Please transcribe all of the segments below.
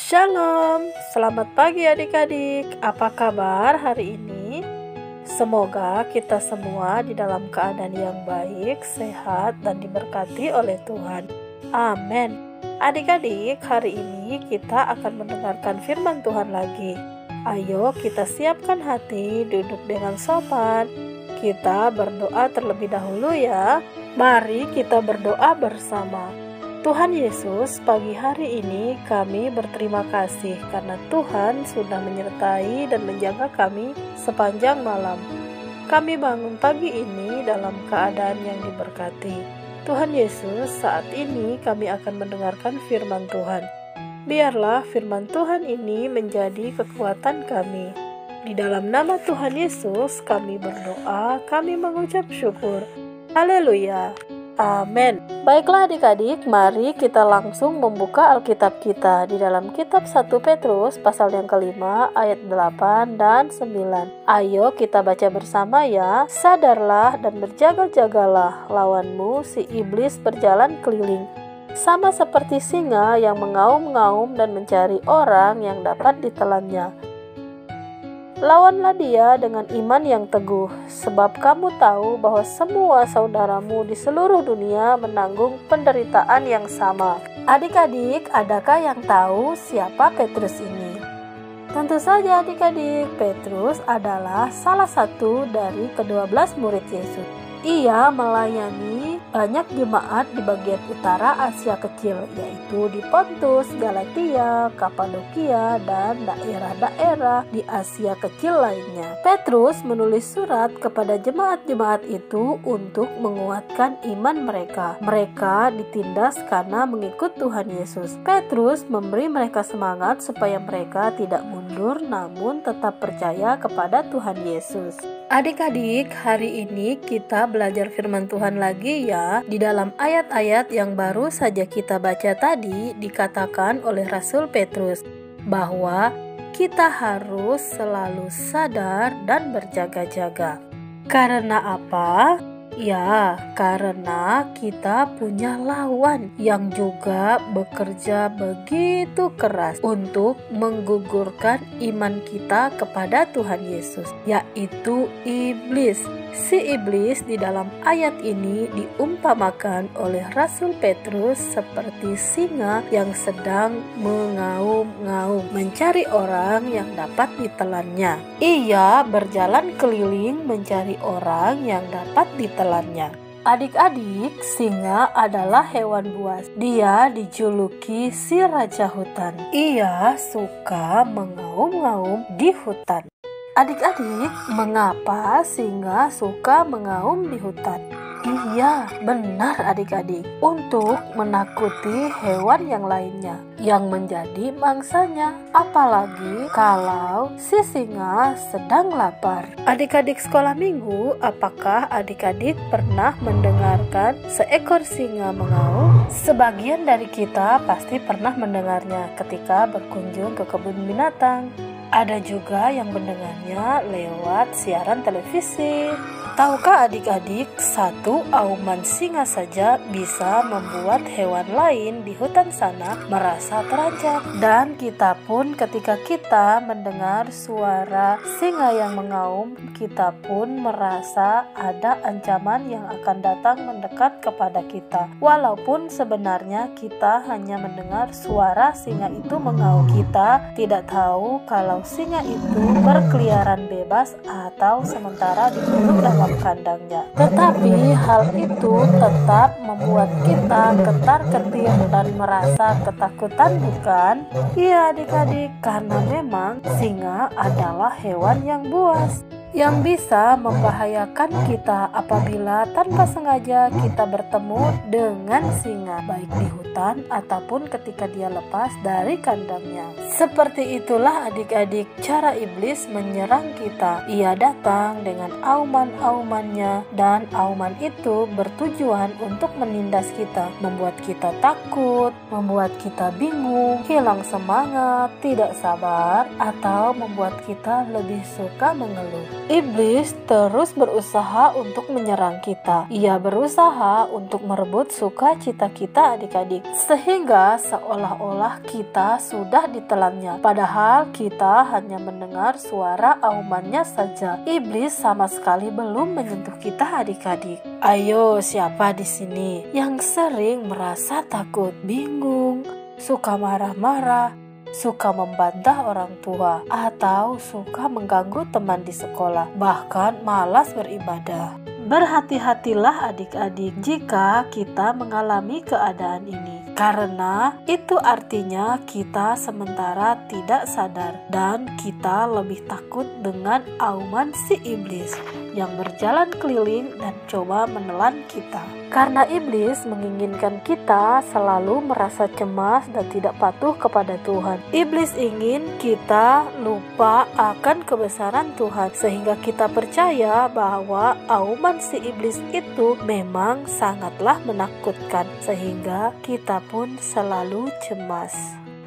Shalom, selamat pagi adik-adik. Apa kabar hari ini? Semoga kita semua di dalam keadaan yang baik, sehat, dan diberkati oleh Tuhan. Amin. Adik-adik, hari ini kita akan mendengarkan firman Tuhan lagi. Ayo kita siapkan hati, duduk dengan sopan. Kita berdoa terlebih dahulu ya. Mari kita berdoa bersama. Tuhan Yesus, pagi hari ini kami berterima kasih karena Tuhan sudah menyertai dan menjaga kami sepanjang malam. Kami bangun pagi ini dalam keadaan yang diberkati. Tuhan Yesus, saat ini kami akan mendengarkan firman Tuhan. Biarlah firman Tuhan ini menjadi kekuatan kami. Di dalam nama Tuhan Yesus kami berdoa, kami mengucap syukur. Haleluya. Amin. Baiklah adik-adik, mari kita langsung membuka Alkitab kita di dalam kitab 1 Petrus pasal yang kelima ayat 8 dan 9. Ayo kita baca bersama ya. Sadarlah dan berjaga-jagalah, lawanmu si iblis berjalan keliling, sama seperti singa yang mengaum-ngaum dan mencari orang yang dapat ditelannya. Lawanlah dia dengan iman yang teguh, sebab kamu tahu bahwa semua saudaramu di seluruh dunia menanggung penderitaan yang sama. Adik-adik, adakah yang tahu siapa Petrus ini? Tentu saja adik-adik, Petrus adalah salah satu dari ke-12 murid Yesus. Ia melayani banyak jemaat di bagian utara Asia Kecil, yaitu di Pontus, Galatia, Kapadokia, dan daerah-daerah di Asia Kecil lainnya. Petrus menulis surat kepada jemaat-jemaat itu untuk menguatkan iman mereka. Mereka ditindas karena mengikut Tuhan Yesus. Petrus memberi mereka semangat supaya mereka tidak mundur, namun tetap percaya kepada Tuhan Yesus. Adik-adik, hari ini kita belajar firman Tuhan lagi ya. Di dalam ayat-ayat yang baru saja kita baca tadi, dikatakan oleh Rasul Petrus bahwa kita harus selalu sadar dan berjaga-jaga. Karena apa? Ya, karena kita punya lawan yang juga bekerja begitu keras untuk menggugurkan iman kita kepada Tuhan Yesus, yaitu iblis. Si iblis di dalam ayat ini diumpamakan oleh Rasul Petrus seperti singa yang sedang mengaum-ngaum, mencari orang yang dapat ditelannya. Ia berjalan keliling mencari orang yang dapat ditelannya. Adik-adik, singa adalah hewan buas. Dia dijuluki si raja hutan. Ia suka mengaum-ngaum di hutan. Adik-adik, mengapa singa suka mengaum di hutan? Iya, benar adik-adik, untuk menakuti hewan yang lainnya yang menjadi mangsanya. Apalagi kalau si singa sedang lapar. Adik-adik sekolah minggu, apakah adik-adik pernah mendengarkan seekor singa mengaum? Sebagian dari kita pasti pernah mendengarnya ketika berkunjung ke kebun binatang. Ada juga yang mendengarnya lewat siaran televisi. Tahukah adik-adik, satu auman singa saja bisa membuat hewan lain di hutan sana merasa terancam. Dan kita pun ketika kita mendengar suara singa yang mengaum, kita pun merasa ada ancaman yang akan datang mendekat kepada kita. Walaupun sebenarnya kita hanya mendengar suara singa itu mengaum. Kita tidak tahu kalau singa itu berkeliaran bebas atau sementara dikurung dalam kandangnya. Tetapi hal itu tetap membuat kita ketar-ketir dan merasa ketakutan, bukan? Iya adik-adik, karena memang singa adalah hewan yang buas yang bisa membahayakan kita apabila tanpa sengaja kita bertemu dengan singa, baik di hutan ataupun ketika dia lepas dari kandangnya. Seperti itulah adik-adik cara iblis menyerang kita. Ia datang dengan auman-aumannya, dan auman itu bertujuan untuk menindas kita, membuat kita takut, membuat kita bingung, hilang semangat, tidak sabar, atau membuat kita lebih suka mengeluh. Iblis terus berusaha untuk menyerang kita. Ia berusaha untuk merebut sukacita kita adik-adik, sehingga seolah-olah kita sudah ditelannya. Padahal kita hanya mendengar suara aumannya saja. Iblis sama sekali belum menyentuh kita adik-adik. Ayo, siapa di sini yang sering merasa takut, bingung, suka marah-marah, suka membantah orang tua, atau suka mengganggu teman di sekolah, bahkan malas beribadah? Berhati-hatilah adik-adik jika kita mengalami keadaan ini, karena itu artinya kita sementara tidak sadar dan kita lebih takut dengan auman si iblis yang berjalan keliling dan coba menelan kita. Karena iblis menginginkan kita selalu merasa cemas dan tidak patuh kepada Tuhan. Iblis ingin kita lupa akan kebesaran Tuhan, sehingga kita percaya bahwa auman si iblis itu memang sangatlah menakutkan, sehingga kita pun selalu cemas.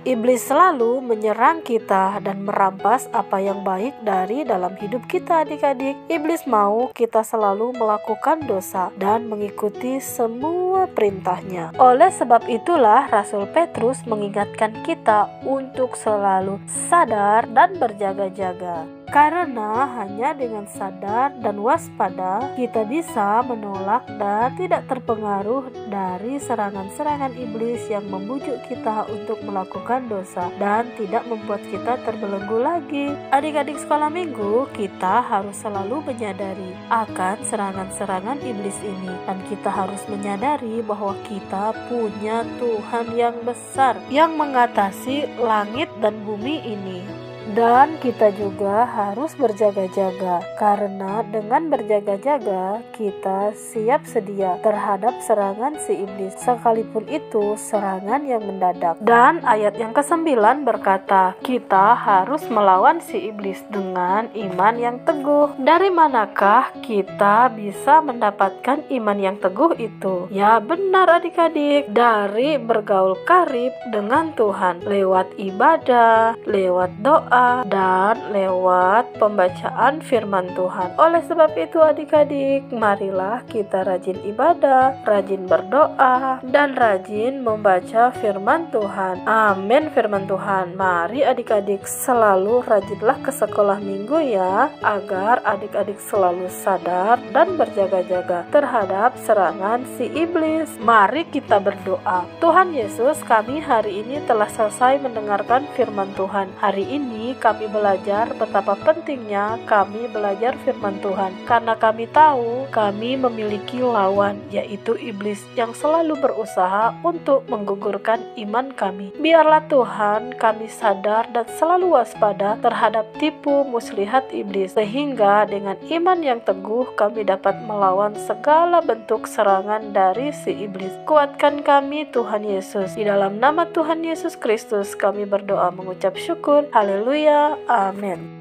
Iblis selalu menyerang kita dan merampas apa yang baik dari dalam hidup kita adik-adik. Iblis mau kita selalu melakukan dosa dan mengikuti semua perintahnya. Oleh sebab itulah Rasul Petrus mengingatkan kita untuk selalu sadar dan berjaga-jaga. Karena hanya dengan sadar dan waspada kita bisa menolak dan tidak terpengaruh dari serangan-serangan iblis yang membujuk kita untuk melakukan dosa dan tidak membuat kita terbelenggu lagi. Adik-adik sekolah minggu, kita harus selalu menyadari akan serangan-serangan iblis ini, dan kita harus menyadari bahwa kita punya Tuhan yang besar yang mengatasi langit dan bumi ini. Dan kita juga harus berjaga-jaga, karena dengan berjaga-jaga kita siap sedia terhadap serangan si iblis, sekalipun itu serangan yang mendadak. Dan ayat yang ke-9 berkata, kita harus melawan si iblis dengan iman yang teguh. Dari manakah kita bisa mendapatkan iman yang teguh itu? Ya benar adik-adik, dari bergaul karib dengan Tuhan lewat ibadah, lewat doa, dan lewat pembacaan firman Tuhan. Oleh sebab itu adik-adik, marilah kita rajin ibadah, rajin berdoa, dan rajin membaca firman Tuhan. Amin firman Tuhan. Mari adik-adik selalu rajinlah ke sekolah minggu ya, agar adik-adik selalu sadar dan berjaga-jaga terhadap serangan si iblis. Mari kita berdoa. Tuhan Yesus, kami hari ini telah selesai mendengarkan firman Tuhan. Hari ini kami belajar betapa pentingnya kami belajar firman Tuhan, karena kami tahu kami memiliki lawan, yaitu iblis yang selalu berusaha untuk menggugurkan iman kami. Biarlah Tuhan kami sadar dan selalu waspada terhadap tipu muslihat iblis, sehingga dengan iman yang teguh kami dapat melawan segala bentuk serangan dari si iblis. Kuatkan kami Tuhan Yesus. Di dalam nama Tuhan Yesus Kristus kami berdoa mengucap syukur. Haleluya. Amin.